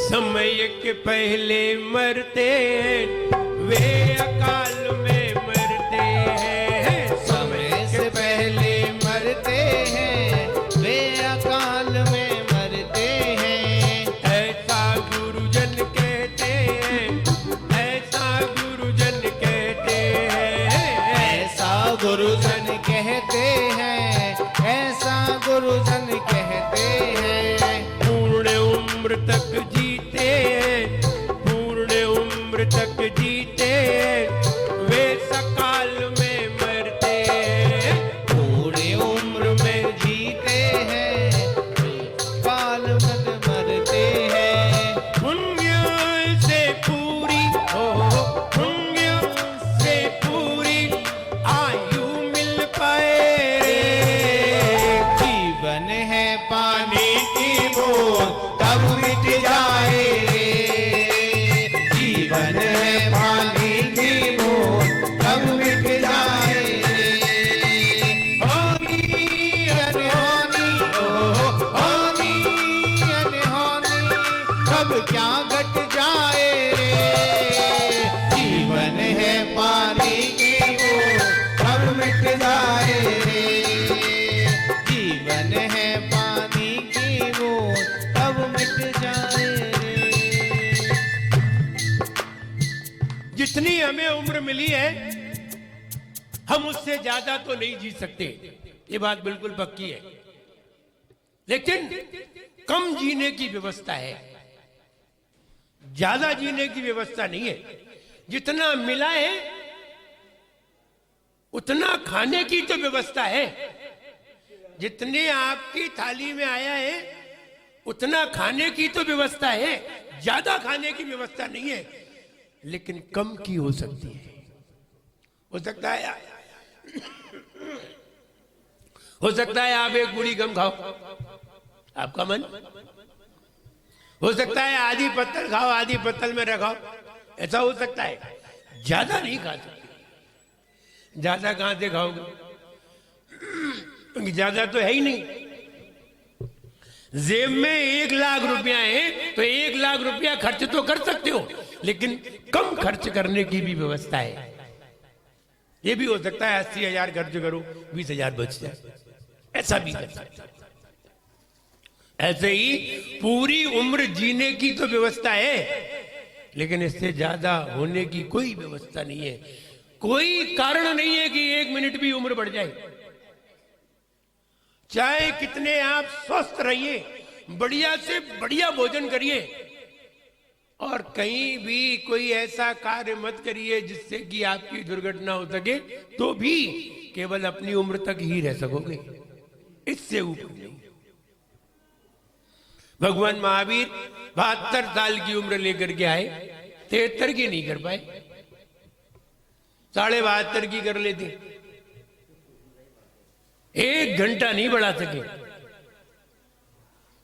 समय के पहले मरते हैं वे अकाल में मरते हैं। समय से पहले मरते हैं वे अकाल में मरते हैं। ऐसा गुरुजन कहते हैं, ऐसा गुरुजन कहते हैं, ऐसा गुरुजन कहते हैं, ऐसा गुरुजन कहते हैं। पूर्ण उम्र तक जीते हैं, पूर्ण उम्र तक जीते हैं वे सकाल में मरते हैं। पूरी उम्र में जीते हैं, काल में मरते हैं। पुण्य से पूरी हो, पुण्य से पूरी आयु मिल पाए रे। जीवन है पानी की बूंद तब मिट जाए रे। जीवन है पानी की बूंद तब मिट जाए रे। होनी अनहोनी ओ होनी अनहोनी कब क्या घट जाए रे। जीवन है पानी की बूंद तब मिट जाए रे। जीवन है पानी की बूंद तब मिट जाए रे। जितनी हमें उम्र मिली है हम उससे ज्यादा तो नहीं जी सकते, ये बात बिल्कुल पक्की है। लेकिन कम जीने की व्यवस्था है, ज्यादा जीने की व्यवस्था नहीं है। जितना मिला है उतना खाने की तो व्यवस्था है। जितने आपकी थाली में आया है उतना खाने की तो व्यवस्था है, ज्यादा खाने की व्यवस्था नहीं है। लेकिन कम की हो सकती है। हो सकता है आप एक बूढ़ी कम खाओ, आपका मन। हो सकता है आधी पत्तल खाओ, आधी पत्तल में रखाओ, ऐसा हो सकता है। ज्यादा नहीं खा सकते। ज्यादा कहां से खाओगे, क्योंकि ज्यादा तो है ही नहीं। जेब में 1 लाख रुपया है तो 1 लाख रुपया खर्च तो कर सकते हो, लेकिन कम खर्च करने की भी व्यवस्था है। ये भी हो सकता है 80,000 खर्च करो 20,000 बच जाए, ऐसा भी कर सकते हो। ऐसे ही पूरी उम्र जीने की तो व्यवस्था है, लेकिन इससे ज्यादा होने की कोई व्यवस्था नहीं है। कोई कारण नहीं है कि 1 मिनट भी उम्र बढ़ जाए। चाहे कितने आप स्वस्थ रहिए, बढ़िया से बढ़िया भोजन करिए, और कहीं भी कोई ऐसा कार्य मत करिए जिससे कि आपकी दुर्घटना हो सके, तो भी केवल अपनी उम्र तक ही रह सकोगे, इससे ऊपर नहीं। भगवान महावीर 72 साल की उम्र लेकर के आए, 73 की नहीं कर पाए, 72.5 की कर लेते। 1 घंटा नहीं बढ़ा सके,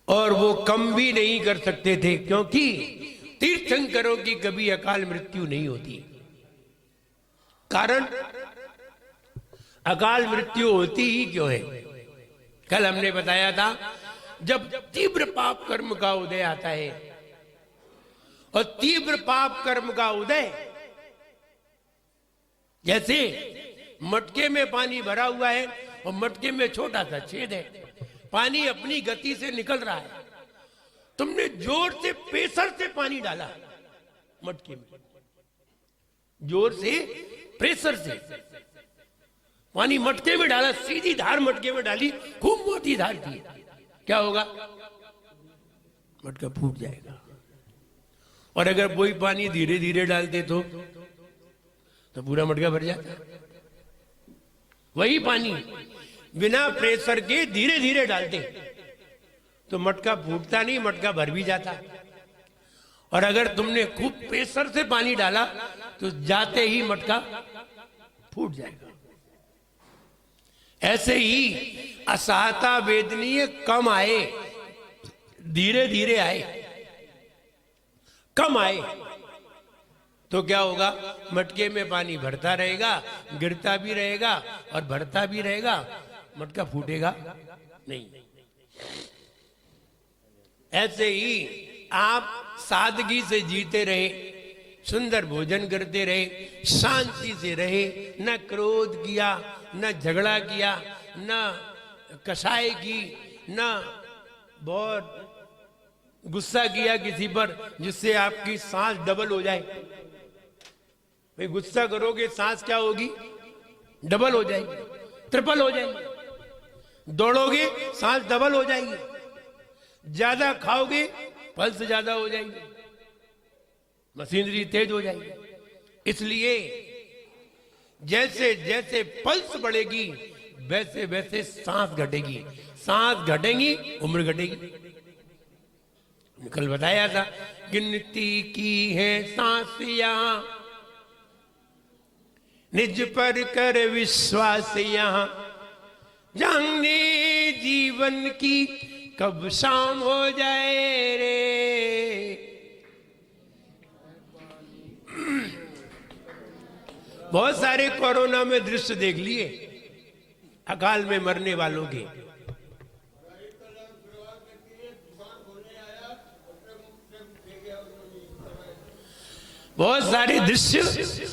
और वो कम भी नहीं कर सकते थे, क्योंकि तीर्थंकरों की कभी अकाल मृत्यु नहीं होती। कारण अकाल मृत्यु होती ही क्यों है? कल हमने बताया था, जब तीव्र पाप कर्म का उदय आता है, और तीव्र पाप कर्म का उदय, जैसे मटके में पानी भरा हुआ है और मटके में छोटा सा छेद है, पानी अपनी गति से निकल रहा है, तुमने जोर से प्रेशर से पानी डाला मटके में, जोर से प्रेशर से पानी मटके में डाला, सीधी धार मटके में डाली, खूब मोटी धार थी, क्या होगा? मटका फूट जाएगा। और अगर वही पानी धीरे धीरे डालते तो पूरा मटका भर जाता। वही पानी बिना प्रेशर के धीरे धीरे डालते तो मटका फूटता नहीं, मटका भर भी जाता। और अगर तुमने खूब प्रेशर से पानी डाला तो जाते ही मटका फूट जाएगा। ऐसे ही असहता वेदनीय कम आए, धीरे धीरे आए, कम आए तो क्या होगा? मटके में पानी भरता रहेगा, गिरता भी रहेगा और भरता भी रहेगा, मटका फूटेगा नहीं। ऐसे ही आप सादगी से जीते रहे, सुंदर भोजन करते रहे, शांति से रहे, न क्रोध किया, न झगड़ा किया, न कसाई की, न बहुत गुस्सा किया किसी पर जिससे आपकी सांस डबल हो जाए। भाई गुस्सा करोगे सांस क्या होगी? डबल हो जाएगी, ट्रिपल हो जाएगी। दौड़ोगे सांस डबल हो जाएगी। ज्यादा खाओगे पल्स ज्यादा हो जाएगी, मशीनरी तेज हो जाएगी। इसलिए जैसे जैसे पल्स बढ़ेगी वैसे वैसे सांस घटेगी, सांस घटेगी उम्र घटेगी। कल बताया था गिनती की है सांसियां, निज पर कर विश्वास यहां, जानने जीवन की कब शाम हो जाए रे। बहुत सारे कोरोना में दृश्य देख लिए अकाल में मरने वालों के। बहुत सारे दृश्य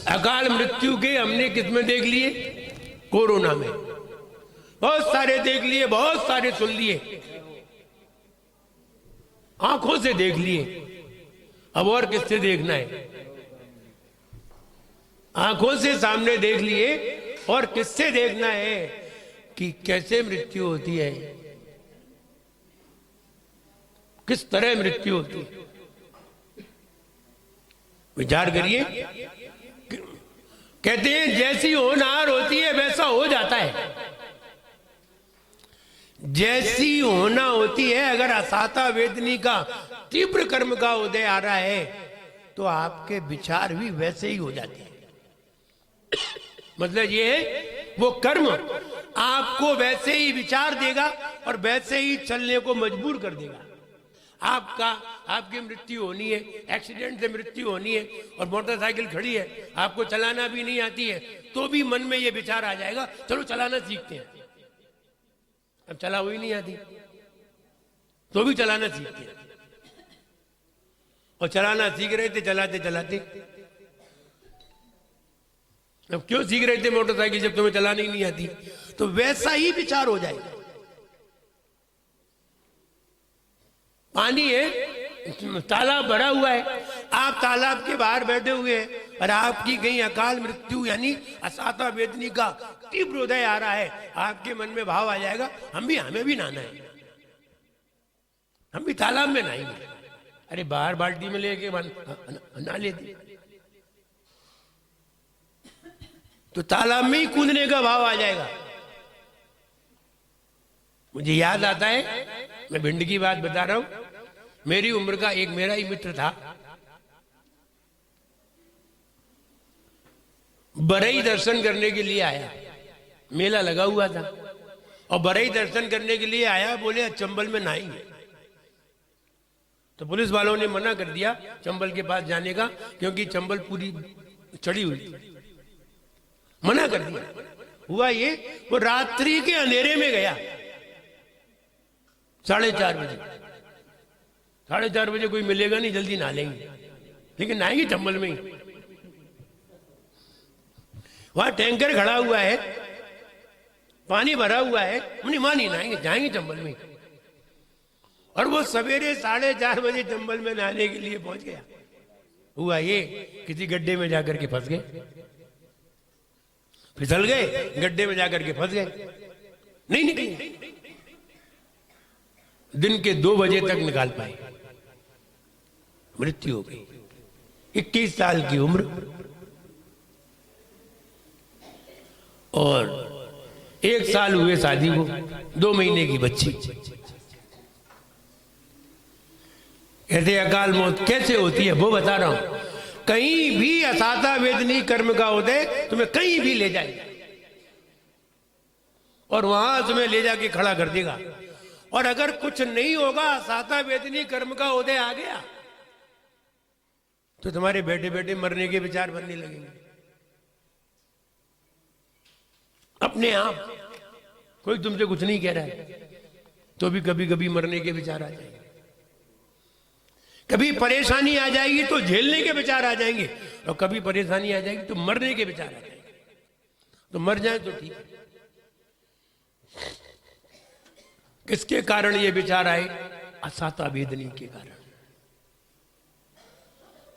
अकाल मृत्यु के हमने किसमें देख लिए? कोरोना में। बहुत सारे देख लिए, बहुत सारे सुन लिए, आंखों से देख लिए। अब और किससे देखना है? आंखों से सामने देख लिए और किससे देखना है कि कैसे मृत्यु होती है, किस तरह मृत्यु होती है। विचार करिए। कहते हैं जैसी होनहार होती है वैसा हो जाता है। जैसी होना होती है, अगर असाता वेदनी का तीव्र कर्म का उदय आ रहा है तो आपके विचार भी वैसे ही हो जाते हैं। मतलब ये है वो कर्म आपको वैसे ही विचार देगा और वैसे ही चलने को मजबूर कर देगा। आपकी मृत्यु होनी है, एक्सीडेंट से मृत्यु होनी है और मोटरसाइकिल खड़ी है, आपको चलाना भी नहीं आती है, तो भी मन में ये विचार आ जाएगा चलो चलाना सीखते हैं। अब चला हुई नहीं आती तो भी चलाना सीखते हैं, और चलाना सीख रहे थे चलाते चलाते। अब क्यों सीख रहे थे मोटरसाइकिल जब तुम्हें चलानी ही नहीं आती? तो वैसा ही विचार हो जाएगा। पानी है, तालाब भरा हुआ है, आप तालाब के बाहर बैठे हुए हैं और आपकी कहीं अकाल मृत्यु यानी असाता वेदनी का तीव्र उदय आ रहा है, आपके मन में भाव आ जाएगा हमें भी नहाना है, हम भी तालाब में नहाएंगे। अरे बाहर बाल्टी में लेके नहा लेते, तो तालाब में ही कूदने का भाव आ जाएगा। मुझे याद आता है, मैं भिंड की बात बता रहा हूं। मेरी उम्र का एक मेरा ही मित्र था, बरई दर्शन करने के लिए आया, मेला लगा हुआ था और बरई दर्शन करने के लिए आया। बोले चंबल में नहाएंगे, तो पुलिस वालों ने मना कर दिया चंबल के पास जाने का, क्योंकि चंबल पूरी चढ़ी हुई थी, मना कर दिया। हुआ ये, वो रात्रि के अंधेरे में गया 4:30 बजे। 4:30 बजे कोई मिलेगा नहीं, जल्दी नहा लेंगे, लेकिन नहाएंगे चंबल में ही। वहां टैंकर खड़ा हुआ है, पानी भरा हुआ है, हमने वहां नहीं नहाएंगे, जाएंगे चंबल में। और वो सवेरे 4:30 बजे चंबल में नहाने के लिए पहुंच गया। हुआ ये, किसी गड्ढे में जाकर के फंस गए, फिसल गए, गड्ढे में जाकर के फंस गए, नहीं निकले। दिन के 2 बजे तक निकाल पाए, मृत्यु हो गई। 21 साल की उम्र और 1 साल हुए शादी को, 2 महीने की बच्ची। कहते अकाल मौत कैसे होती है वो बता रहा हूं। कहीं भी असाता वेदनी कर्म का उदय तुम्हें कहीं भी ले जाएगा और वहां तुम्हें ले जाके खड़ा कर देगा। और अगर कुछ नहीं होगा, असाता वेदनी कर्म का उदय आ गया, तो तुम्हारे बैठे बैठे मरने के विचार बनने लगेंगे अपने आप। कोई तुमसे कुछ नहीं कह रहा है तो भी कभी कभी मरने के विचार आ जाएंगे। कभी परेशानी आ जाएगी तो झेलने के विचार आ जाएंगे, और कभी परेशानी आ जाएगी तो मरने के विचार आ जाएंगे। तो मर जाए तो ठीक है। किसके कारण ये विचार आए? असाता वेदनी के कारण।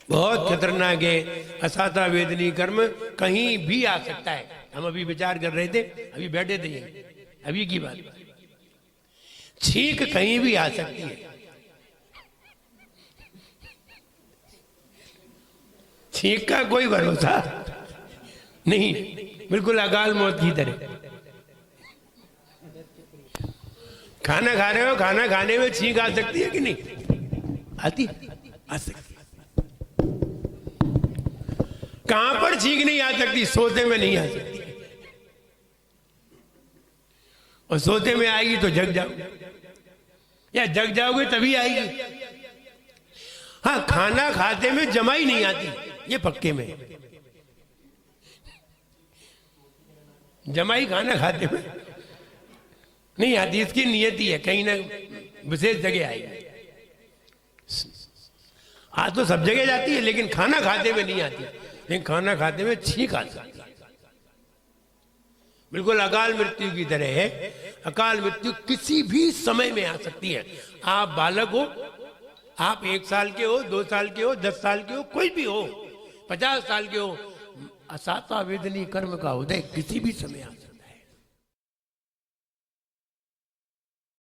बहुत खतरनाक है असाता वेदनी कर्म, कहीं भी आ सकता है। हम अभी विचार कर रहे थे, अभी बैठे थे, अभी की बात, छींक कहीं भी आ सकती है। छींक का कोई भरोसा नहीं, बिल्कुल अकाल मौत की तरह। खाना खा रहे हो, खाना खाने में छींक आ सकती है कि नहीं? आती, आ सकती। कहां पर छींक नहीं आ सकती? सोते में नहीं आ सकती, और सोते में आएगी तो जग जाओ, या जग जाओगे तभी आएगी। हाँ, खाना खाते में जमाई नहीं आती, ये पक्के में। जमाई खाना खाते में नहीं आती, इसकी नियति है, कहीं ना विशेष जगह आएगी। आज तो सब जगह जाती है, लेकिन खाना खाते में नहीं आती। लेकिन खाना खाते में छींक आ सकती है, बिल्कुल अकाल मृत्यु की तरह है। अकाल मृत्यु किसी भी समय में आ सकती है। आप बालक हो, आप 1 साल के हो, 2 साल के हो, 10 साल के हो, कोई भी हो, 50 साल के हो, असाता वेदनी कर्म का उदय किसी भी समय आ सकता है।